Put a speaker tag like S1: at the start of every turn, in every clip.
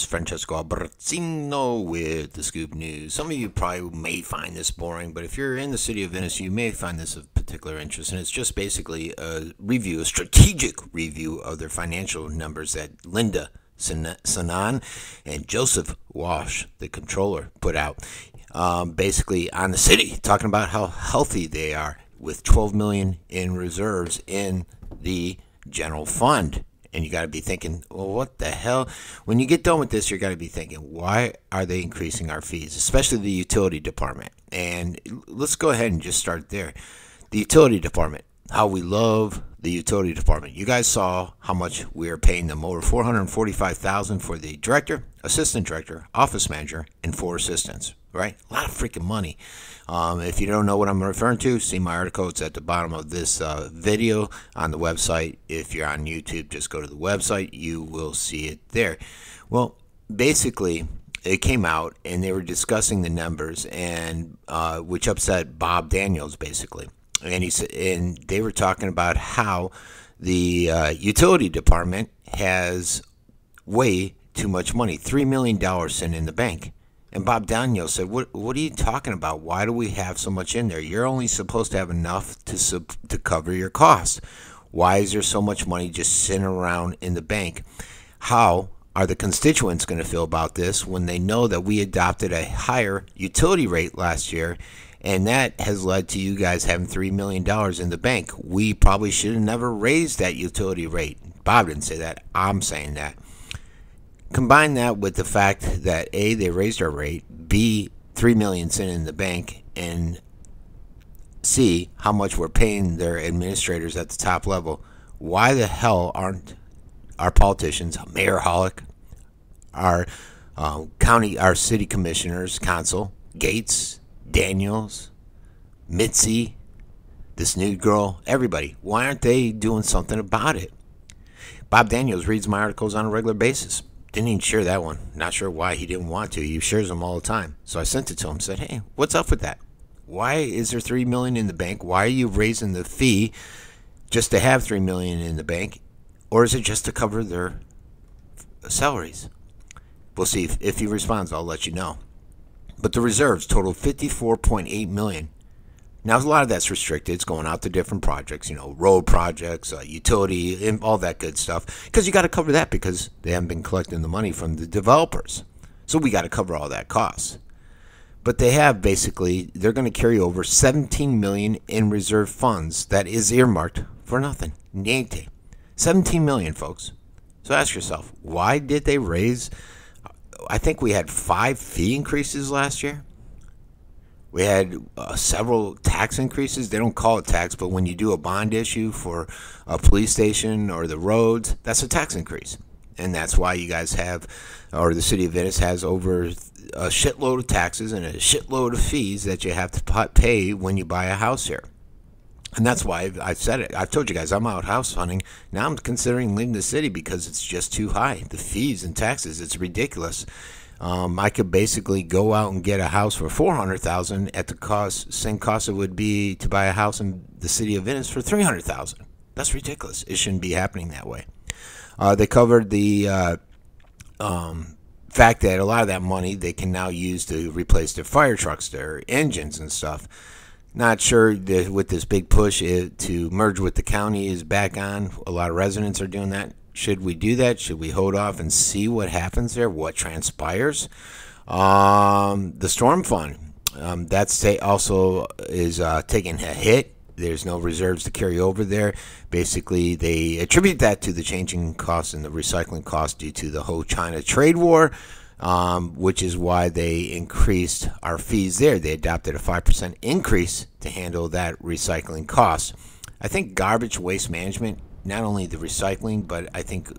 S1: is Francesco Abbruzzino with the Scoop News. Some of you probably may find this boring, but if you're in the city of Venice, you may find this of particular interest. And it's just basically a review, a strategic review of their financial numbers that Linda Sanan and Joseph Walsh, the controller, put out. Basically on the city, talking about how healthy they are with $12 million in reserves in the general fund. And you got to be thinking, well, what the hell? When you get done with this, you're got to be thinking, why are they increasing our fees, especially the utility department? And let's go ahead and just start there. The utility department, how we love the utility department. You guys saw how much we are paying them, over $445,000 for the director, assistant director, office manager, and 4 assistants. Right? A lot of freaking money. If you don't know what I'm referring to, see my article. It's at the bottom of this video on the website. If you're on YouTube, just go to the website. You will see it there. Well, basically, it came out, and they were discussing the numbers, and which upset Bob Daniels, basically. And and they were talking about how the utility department has way too much money, $3 million sitting in the bank. And Bob Daniels said, what are you talking about? Why do we have so much in there? You're only supposed to have enough to cover your costs. Why is there so much money just sitting around in the bank? How are the constituents going to feel about this when they know that we adopted a higher utility rate last year, and that has led to you guys having $3 million in the bank? We probably should have never raised that utility rate. Bob didn't say that. I'm saying that. Combine that with the fact that A, they raised our rate, B, $3 million sitting in the bank, and C, how much we're paying their administrators at the top level. Why the hell aren't our politicians, Mayor Hollick, our our city commissioners, Council, Gates, Daniels, Mitzi, this new girl, everybody, why aren't they doing something about it? Bob Daniels reads my articles on a regular basis. Didn't even share that one. Not sure why he didn't want to. He shares them all the time. So I sent it to him. Said, hey, what's up with that? Why is there $3 million in the bank? Why are you raising the fee just to have $3 million in the bank? Or is it just to cover their salaries? We'll see. If he responds, I'll let you know. But the reserves total $54.8 million. Now, a lot of that's restricted. It's going out to different projects, road projects, utility, and all that good stuff. Because you got to cover that because they haven't been collecting the money from the developers. So we got to cover all that cost. But they have they're going to carry over $17 million in reserve funds that is earmarked for nothing. Niente. $17 million, folks. So ask yourself, why did they raise? I think we had 5 fee increases last year. We had several tax increases. They don't call it tax, but when you do a bond issue for a police station or the roads, that's a tax increase. And that's why you guys have, or the city of Venice has, over a shitload of taxes and a shitload of fees that you have to pay when you buy a house here. And that's why I've said it. I've told you guys I'm out house hunting. Now I'm considering leaving the city because it's just too high. The fees and taxes, it's ridiculous. I could basically go out and get a house for $400,000 at the same cost it would be to buy a house in the city of Venice for $300,000. That's ridiculous. It shouldn't be happening that way. They covered the fact that a lot of that money they can now use to replace their fire trucks, their engines and stuff. Not sure that with this big push to merge with the county is back on. A lot of residents are doing that. Should we do that? Should we hold off and see what happens there, what transpires? The storm fund, that's also is taking a hit. There's no reserves to carry over there. Basically, they attribute that to the changing costs and the recycling costs due to the whole China trade war, which is why they increased our fees there. They adopted a 5% increase to handle that recycling cost. I think garbage waste management, not only the recycling, but I think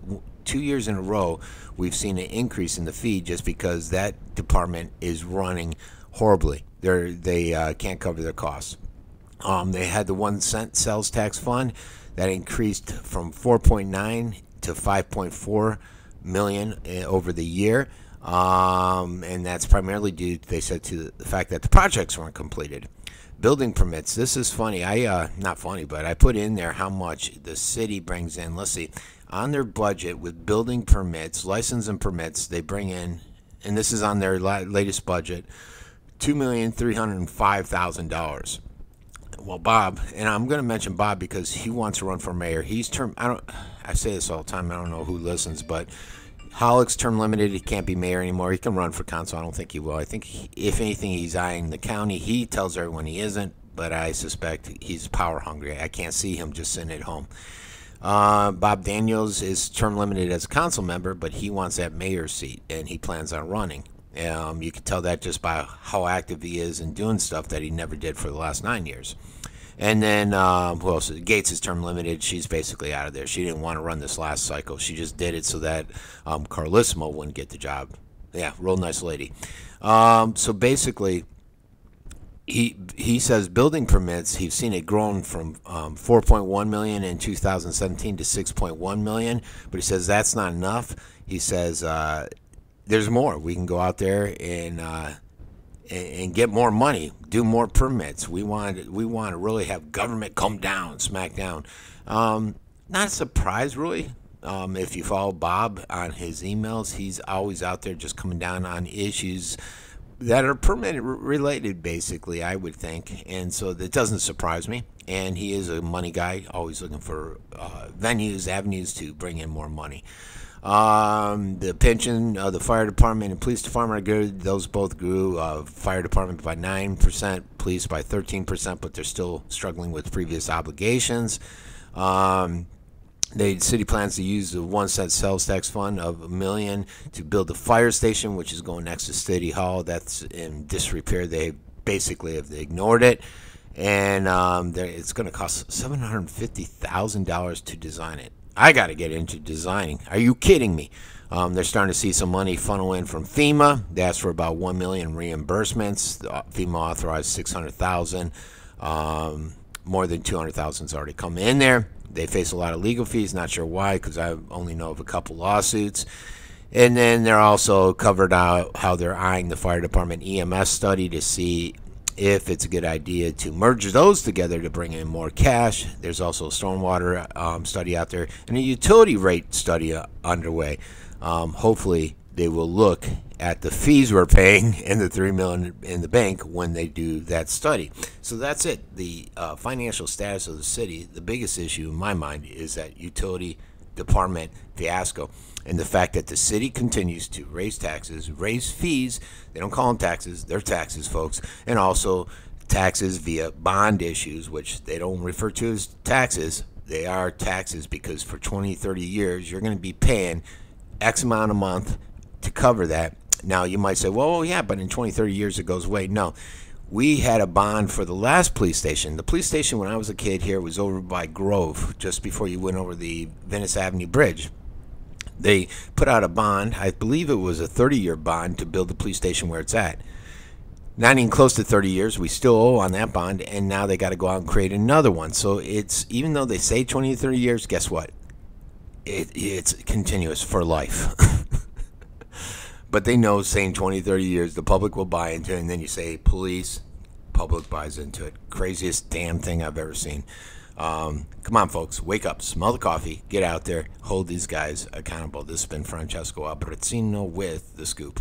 S1: 2 years in a row we've seen an increase in the fee just because that department is running horribly. They can't cover their costs. They had the 1 cent sales tax fund that increased from 4.9 to 5.4 million over the year, and that's primarily due, they said, to the fact that the projects weren't completed. Building permits. This is funny. Not funny, but I put in there how much the city brings in. Let's see. on their budget with building permits, license and permits. They bring in, and this is on their latest budget, $2,305,000. Well, Bob, and I'm going to mention Bob because he wants to run for mayor. He's term. I say this all the time. I don't know who listens, but Hollick's term limited. He can't be mayor anymore. He can run for council. I don't think he will. I think if anything, he's eyeing the county. He tells everyone he isn't, but I suspect he's power hungry. I can't see him just sitting at home. Bob Daniels is term limited as a council member, but he wants that mayor's seat, and he plans on running. You can tell that just by how active he is in doing stuff that he never did for the last 9 years. And then, who else? Gates is term limited. She's basically out of there. She didn't want to run this last cycle. She just did it so that Carlissimo wouldn't get the job. Yeah, real nice lady. So basically, he says building permits, he's seen it grown from 4.1 million in 2017 to 6.1 million, but he says that's not enough. He says there's more. We can go out there and get more money, do more permits. We want to really have government come down, smack down. Not a surprise, really. If you follow Bob on his emails, he's always out there just coming down on issues that are permit related, basically, I would think. And so that doesn't surprise me. And he is a money guy, always looking for venues, avenues to bring in more money. The pension, the fire department and police department are good. Those both grew. Fire department by 9%, police by 13%, but they're still struggling with previous obligations. The city plans to use the 1 cent sales tax fund of $1 million to build the fire station, which is going next to City Hall. That's in disrepair. They basically have ignored it, and it's going to cost $750,000 to design it. I got to get into designing. Are you kidding me? They're starting to see some money funnel in from FEMA. They asked for about $1 million reimbursements. FEMA authorized $600,000. More than $200,000 has already come in there. They face a lot of legal fees. Not sure why, because I only know of a couple lawsuits. And then they're also covered out how they're eyeing the fire department EMS study to see if it's a good idea to merge those together to bring in more cash. There's also a stormwater study out there and a utility rate study underway. Hopefully they will look at the fees we're paying and the $3 million in the bank when they do that study. So that's it. The financial status of the city, the biggest issue in my mind is that utility department fiasco, and the fact that the city continues to raise taxes, raise fees. They don't call them taxes, they're taxes, folks, and also taxes via bond issues, which they don't refer to as taxes. They are taxes because for 20, 30 years you're going to be paying X amount a month to cover that. Now you might say, well, yeah, but in 20, 30 years it goes away. No. We had a bond for the last police station. The police station when I was a kid here was over by Grove, just before you went over the Venice Avenue Bridge. They put out a bond, I believe it was a 30-year bond to build the police station where it's at. Not even close to 30 years, we still owe on that bond, and now they got to go out and create another one. So it's, even though they say 20 to 30 years, guess what? It's continuous for life. But they know saying 20, 30 years, the public will buy into it, and then you say police, public buys into it. Craziest damn thing I've ever seen. Come on, folks, wake up, smell the coffee, get out there, hold these guys accountable. This has been Francesco Abbruzzino with The Scoop.